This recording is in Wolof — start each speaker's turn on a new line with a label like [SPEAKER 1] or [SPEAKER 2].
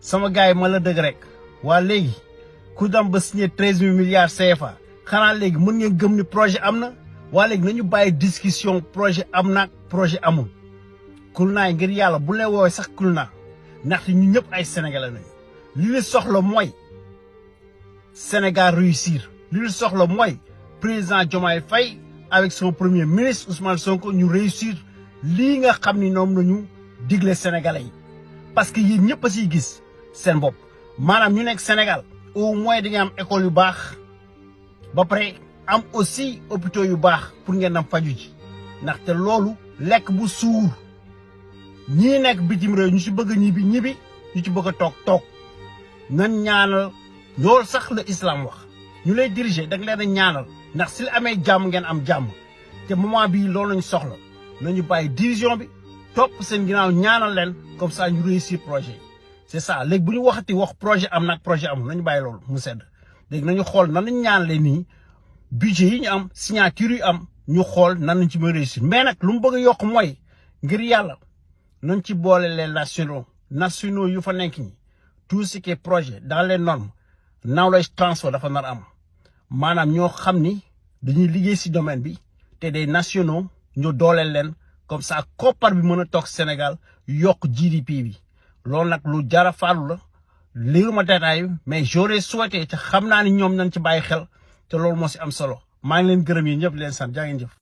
[SPEAKER 1] sama gars yi ma la dëgg rek waa léegi ku dem ba signé 13 milliards CFA xanaa léegi mën ngeen gëm ni projet am na waa léegi nañu bàyyi discussion projet am na projet amul Kulna ngir yàlla bu leen woowee sax Kulna ndaxte ñu ñëpp ay sénégalais lañu li ñu soxla mooy Sénégal réussir li ñu soxla mooy président Diomaye Faye avec son premier ministre Ousmane Sonko ñu réussir lii nga xam ni ñoom nañu digle sénégalais yi parce que yéen ñëpp a siy gis seen bopp maanaam ñu nekk Sénégal au moins di nga am école yu baax ba pare am aussi hôpitaux yu baax pour ngeen am faju ji ndaxte loolu lekk bu suur ñii nekk bitim réew ñu ci bëgg a ñibbi ñu ci bëgg a toog nan ñaanal loolu sax la islam wax ñu lay diriger da nga leen a ñaanal ndax si la amee jàmm ngeen am jàmm te moment bii loolu lañu soxla nañu bàyyi division bi topp seen ginnaaw ñaanal leen comme ça ñu réussir projet yi c'est ça léegi bu ñu waxati wax projet am nag projet amul nañu bàyyi loolu mu sedd léegi nañu xool nan lañu ñaanalee nii budget yi ñu am signature yi am ñu xool nan lañ ci mën a réussir mais nag lu mu bëgg a yokk mooy ngir yàlla nañ ci boole les nationaux yu fa nekk ñi tout ce qui est projet dans les normes knowledge transfer dafa nar am maanaam ñoo xam ni dañuy liggéey ci domaine bi te des nationaux ñu dooleel leen comme ça koppar bi mën a toog Sénégal yokk GDP bi loolu nag lu jara faalu la liiruma détail mais j'aurais souhaité te xam naa ni ñoom nañ ci bàyyi xel te loolu moo ci am solo maa ngi leen gërëm yi ñëpp leen sant jaa ngeen jëf